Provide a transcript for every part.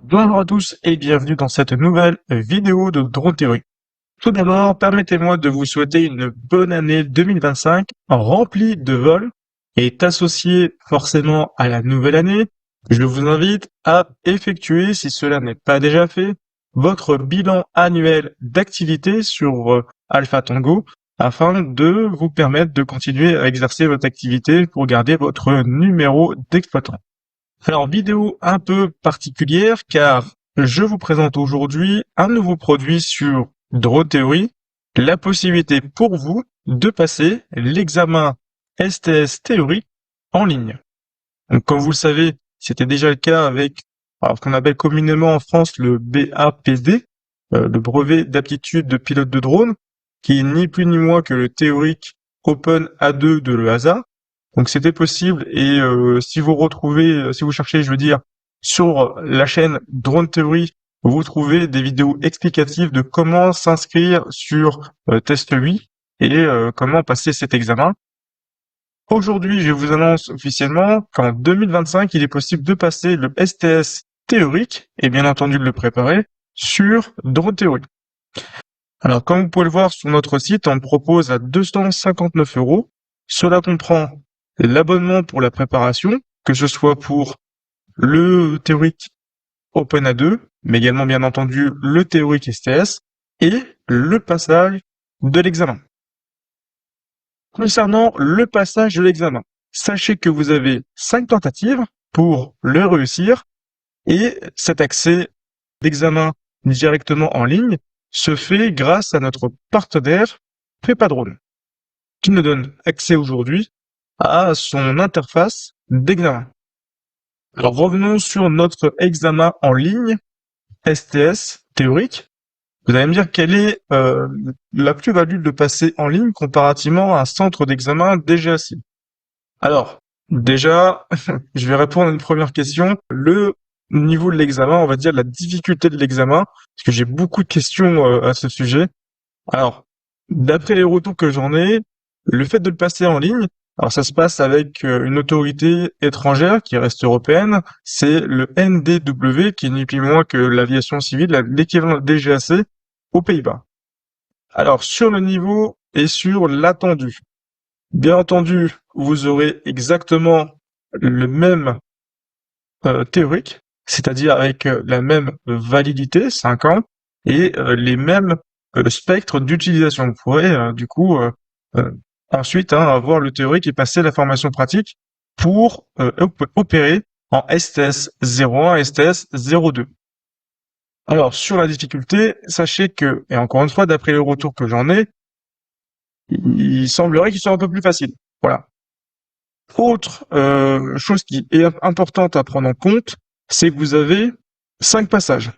Bonjour à tous et bienvenue dans cette nouvelle vidéo de Drone Theory. Tout d'abord, permettez-moi de vous souhaiter une bonne année 2025 remplie de vols et associée forcément à la nouvelle année. Je vous invite à effectuer, si cela n'est pas déjà fait, votre bilan annuel d'activité sur Alpha Tango afin de vous permettre de continuer à exercer votre activité pour garder votre numéro d'exploitant. Alors, vidéo un peu particulière car je vous présente aujourd'hui un nouveau produit sur Drone Theory, la possibilité pour vous de passer l'examen STS théorique en ligne. Donc, comme vous le savez, c'était déjà le cas avec ce qu'on appelle communément en France le BAPD, le brevet d'aptitude de pilote de drone, qui est ni plus ni moins que le théorique Open A2 de l'EASA. Donc c'était possible et si vous retrouvez, si vous cherchez, je veux dire, sur la chaîne Drone Theory, vous trouvez des vidéos explicatives de comment s'inscrire sur Test 8 et comment passer cet examen. Aujourd'hui, je vous annonce officiellement qu'en 2025, il est possible de passer le STS théorique et bien entendu de le préparer sur Drone Theory. Alors, comme vous pouvez le voir sur notre site, on le propose à 259 €. Cela comprend l'abonnement pour la préparation, que ce soit pour le théorique Open A2, mais également bien entendu le théorique STS et le passage de l'examen. Concernant le passage de l'examen, sachez que vous avez 5 tentatives pour le réussir et cet accès d'examen directement en ligne se fait grâce à notre partenaire PrépaDrone, qui nous donne accès aujourd'hui à son interface d'examen. Alors revenons sur notre examen en ligne STS théorique. Vous allez me dire quelle est la plus-value de passer en ligne comparativement à un centre d'examen déjà assis. Alors, déjà, je vais répondre à une première question. Le niveau de l'examen, on va dire la difficulté de l'examen, parce que j'ai beaucoup de questions à ce sujet. Alors, d'après les retours que j'en ai, le fait de le passer en ligne, alors ça se passe avec une autorité étrangère qui reste européenne, c'est le NDW, qui est ni plus ni moins que l'aviation civile, l'équivalent DGAC aux Pays-Bas. Alors, sur le niveau et sur l'attendu, bien entendu, vous aurez exactement le même théorique, c'est-à-dire avec la même validité, 5 ans, et les mêmes spectres d'utilisation. Vous pourrez du coup ensuite avoir le théorique et passer la formation pratique pour opérer en STS 01 et STS 02. Alors, sur la difficulté, sachez que, et encore une fois, d'après le retour que j'en ai, il semblerait qu'il soit un peu plus facile. Voilà. Autre chose qui est importante à prendre en compte, c'est que vous avez 5 passages.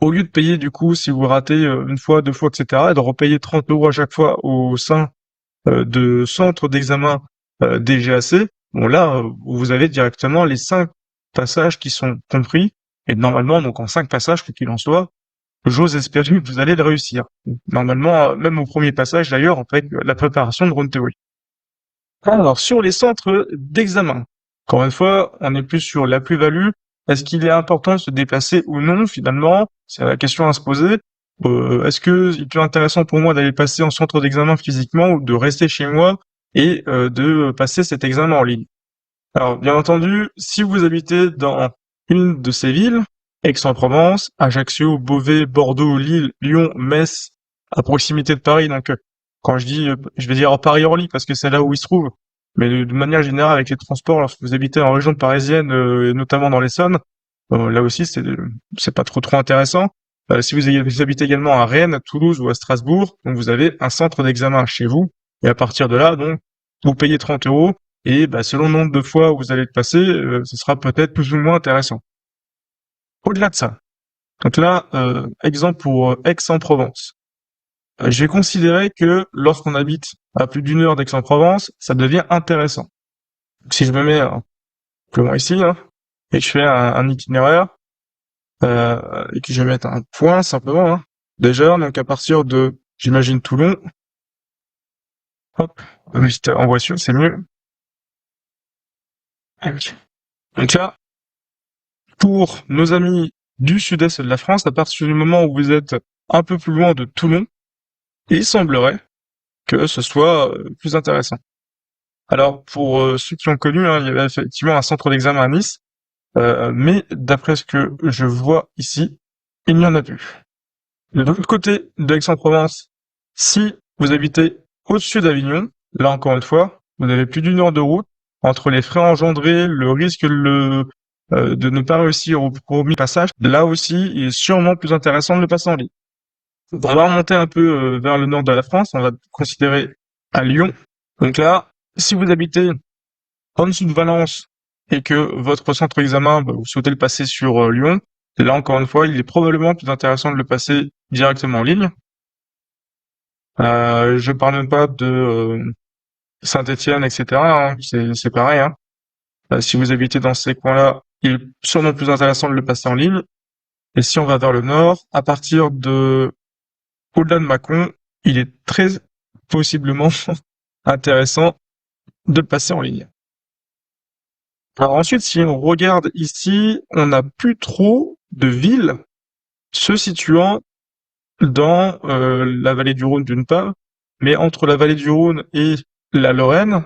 Au lieu de payer, du coup, si vous ratez une fois, 2 fois, etc., et de repayer 30 € à chaque fois au sein de centres d'examen DGAC, bon là, vous avez directement les 5 passages qui sont compris, et normalement, donc en 5 passages, quoi qu'il en soit, j'ose espérer que vous allez le réussir. Normalement, même au premier passage, d'ailleurs, en fait, la préparation de Drone Theory. Alors, sur les centres d'examen, encore une fois, on est plus sur la plus-value. Est-ce qu'il est important de se déplacer ou non, finalement? C'est la question à se poser. Est-ce que il est plus intéressant pour moi d'aller passer en centre d'examen physiquement ou de rester chez moi et de passer cet examen en ligne? Alors, bien entendu, si vous habitez dans une de ces villes, Aix-en-Provence, Ajaccio, Beauvais, Bordeaux, Lille, Lyon, Metz, à proximité de Paris, donc quand je dis, je vais dire Paris-Orly parce que c'est là où il se trouve, mais de manière générale avec les transports, lorsque vous habitez en région parisienne, et notamment dans l'Essonne, là aussi c'est pas trop intéressant. Si vous habitez également à Rennes, à Toulouse ou à Strasbourg, donc vous avez un centre d'examen chez vous, et à partir de là, donc, vous payez 30 € et selon le nombre de fois où vous allez le passer, ce sera peut-être plus ou moins intéressant. Au-delà de ça, donc là, exemple pour Aix-en-Provence. Je vais considérer que lorsqu'on habite à plus d'une heure d'Aix-en-Provence, ça devient intéressant. Donc, si je me mets simplement ici, hein, et que je fais un itinéraire, et que je vais mettre un point simplement, hein, déjà, donc à partir de, j'imagine Toulon, hop, juste en voiture, c'est mieux. Donc là, pour nos amis du sud-est de la France à partir du moment où vous êtes un peu plus loin de Toulon. Et il semblerait que ce soit plus intéressant. Alors, pour ceux qui ont connu, hein, il y avait effectivement un centre d'examen à Nice, mais d'après ce que je vois ici, il n'y en a plus. De l'autre côté de Aix-en-Provence, si vous habitez au-dessus d'Avignon, là encore une fois, vous avez plus d'une heure de route entre les frais engendrés, le risque de ne pas réussir au premier passage. Là aussi, il est sûrement plus intéressant de le passer en ligne. On va remonter un peu vers le nord de la France, on va considérer à Lyon. Donc là, si vous habitez en dessous de Valence et que votre centre d'examen, vous souhaitez le passer sur Lyon, là encore une fois, il est probablement plus intéressant de le passer directement en ligne. Je parle même pas de Saint-Étienne, etc., hein, c'est pareil. Hein. Si vous habitez dans ces coins-là, il est sûrement plus intéressant de le passer en ligne. Et si on va vers le nord, à partir de au-delà de Mâcon, il est très possiblement intéressant de le passer en ligne. Alors ensuite, si on regarde ici, on n'a plus trop de villes se situant dans la vallée du Rhône d'une part, mais entre la vallée du Rhône et la Lorraine,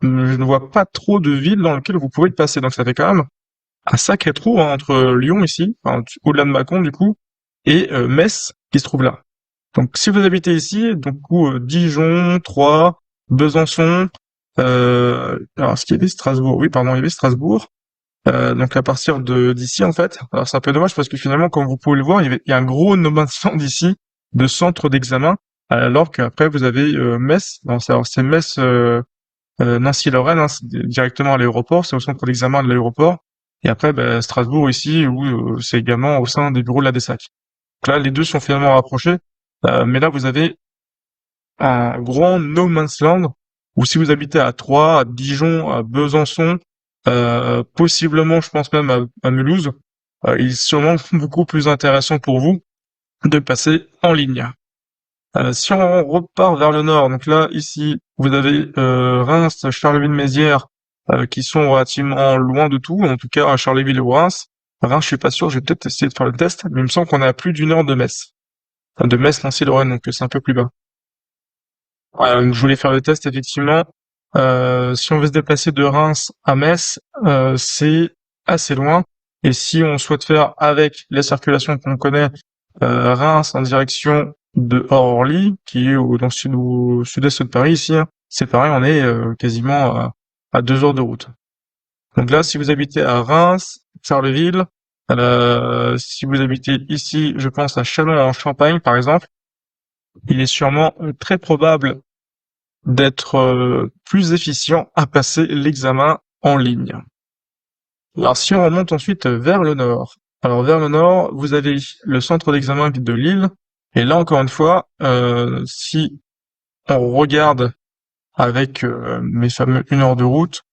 je ne vois pas trop de villes dans lesquelles vous pouvez le passer. Donc ça fait quand même un sacré trou hein, entre Lyon ici, enfin, au-delà de Mâcon du coup, et Metz qui se trouve là. Donc si vous habitez ici, donc Dijon, Troyes, Besançon, alors est-ce qu'il y avait Strasbourg? Oui, pardon, il y avait Strasbourg. Donc à partir de d'ici en fait, alors c'est un peu dommage parce que finalement, comme vous pouvez le voir, il y a un gros no man's land ici de centre d'examen, alors qu'après vous avez Metz. Non, c'est Metz, Nancy-Lorraine, hein, c'est directement à l'aéroport, c'est au centre d'examen de l'aéroport. Et après, Strasbourg ici, où c'est également au sein des bureaux de la DESAC. Donc là, les deux sont finalement rapprochés, mais là vous avez un grand no man's land où si vous habitez à Troyes, à Dijon, à Besançon, possiblement, je pense même à Mulhouse, il est sûrement beaucoup plus intéressant pour vous de passer en ligne. Si on repart vers le nord, donc là, ici, vous avez Reims, Charleville-Mézières, qui sont relativement loin de tout, en tout cas à Charleville ou Reims. Reims, je suis pas sûr, je vais peut-être essayer de faire le test, mais il me semble qu'on est à plus d'une heure de Metz. Enfin, de Metz, Nancy-Lorraine, donc c'est un peu plus bas. Je voulais faire le test, effectivement. Si on veut se déplacer de Reims à Metz, c'est assez loin. Et si on souhaite faire avec les circulations qu'on connaît, Reims en direction de Orly, qui est dans le au sud-est de Paris ici, hein, c'est pareil, on est quasiment à 2 heures de route. Donc là, si vous habitez à Reims, Charleville, si vous habitez ici, je pense à Châlons en Champagne, par exemple, il est sûrement très probable d'être plus efficient à passer l'examen en ligne. Alors si on remonte ensuite vers le nord, alors vers le nord, vous avez le centre d'examen de Lille, et là encore une fois, si on regarde avec mes fameux 1 heure de route,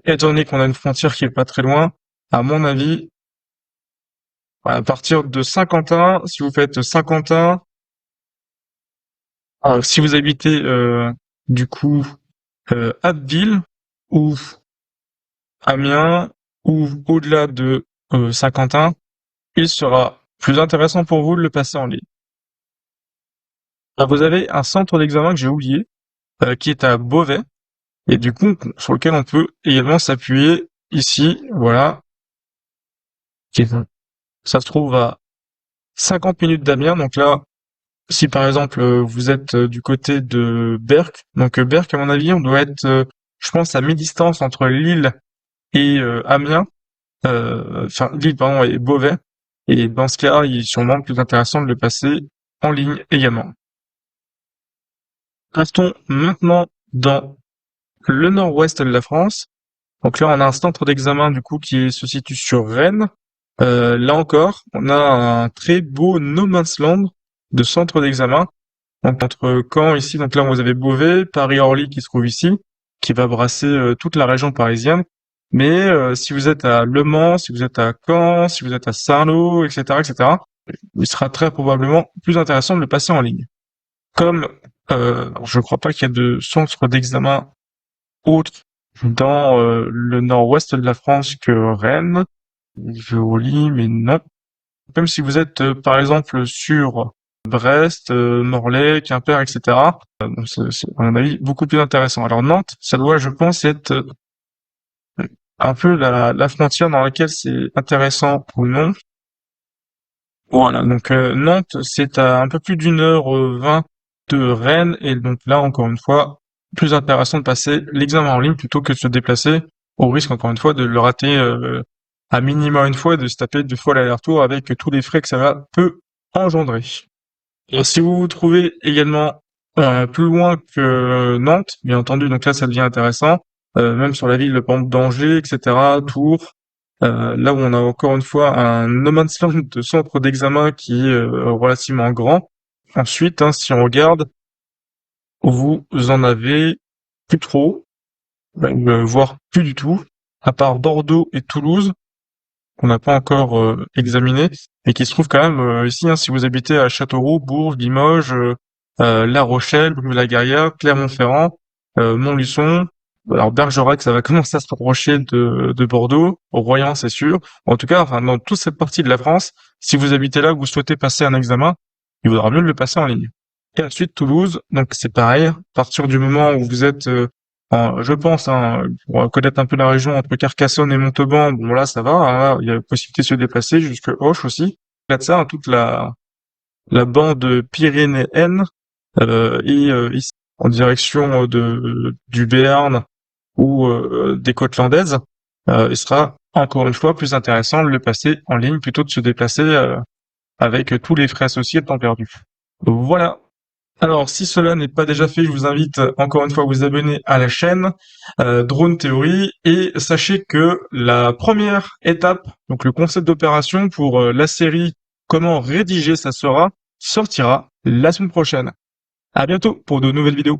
étant donné qu'on a une frontière qui est pas très loin, à mon avis, à partir de Saint-Quentin, si vous faites Saint-Quentin, si vous habitez du coup Abbeville ou Amiens ou au-delà de Saint-Quentin, il sera plus intéressant pour vous de le passer en ligne. Alors, vous avez un centre d'examen que j'ai oublié, qui est à Beauvais, et du coup, sur lequel on peut également s'appuyer ici, voilà. Ça se trouve à 50 minutes d'Amiens, donc là, si par exemple vous êtes du côté de Berck, donc Berck, à mon avis, on doit être, je pense, à mi-distance entre Lille et Amiens, enfin Lille pardon et Beauvais. Et dans ce cas, il est sûrement plus intéressant de le passer en ligne également. Restons maintenant dans le nord-ouest de la France. Donc là, on a un centre d'examen du coup qui se situe sur Rennes. Là encore, on a un très beau no man's land de centre d'examen. Donc entre Caen ici, donc là vous avez Beauvais, Paris-Orly qui se trouve ici, qui va brasser toute la région parisienne. Mais si vous êtes à Le Mans, si vous êtes à Caen, si vous êtes à Sarlot, etc., etc., il sera très probablement plus intéressant de le passer en ligne. Comme je ne crois pas qu'il y ait de centre d'examen autre dans le nord-ouest de la France que Rennes, je relis, mais non. Même si vous êtes, par exemple, sur Brest, Morlaix, Quimper, etc. Donc c'est, à mon avis, beaucoup plus intéressant. Alors Nantes, ça doit, je pense, être un peu la frontière dans laquelle c'est intéressant ou non. Voilà, donc Nantes, c'est à un peu plus d'une heure 20 de Rennes, et donc là, encore une fois, plus intéressant de passer l'examen en ligne plutôt que de se déplacer, au risque, encore une fois, de le rater à minima une fois et de se taper deux fois l'aller-retour avec tous les frais que peut engendrer. Et si vous vous trouvez également plus loin que Nantes, bien entendu, donc là, ça devient intéressant, même sur la ville de d'Angers, etc., Tours, là où on a encore une fois un no man's land de centre d'examen qui est relativement grand. Ensuite, hein, si on regarde, vous en avez plus trop, voire plus du tout, à part Bordeaux et Toulouse, qu'on n'a pas encore examiné, et qui se trouve quand même ici, hein, si vous habitez à Châteauroux, Bourges, Limoges, La Rochelle, Brive-la-Gaillarde, Clermont-Ferrand, Montluçon. Alors Bergerac, ça va commencer à se rapprocher de Bordeaux, Royan, c'est sûr. En tout cas, enfin, dans toute cette partie de la France, si vous habitez là, que vous souhaitez passer un examen, il vaudra mieux de le passer en ligne. Et ensuite Toulouse, donc c'est pareil. À partir du moment où vous êtes je pense, hein, pour connaître un peu la région entre Carcassonne et Montauban, bon là ça va, hein, là, il y a possibilité de se déplacer jusque Auch aussi. Là de ça, hein, toute la bande pyrénéenne et ici en direction du Béarn ou des côtes landaises, il sera encore une fois plus intéressant de le passer en ligne plutôt de se déplacer avec tous les frais associés de temps perdu. Voilà. Alors, si cela n'est pas déjà fait, je vous invite encore une fois à vous abonner à la chaîne Drone Theory, et sachez que la première étape, donc le concept d'opération pour la série Comment rédiger sa Sora, sortira la semaine prochaine. À bientôt pour de nouvelles vidéos.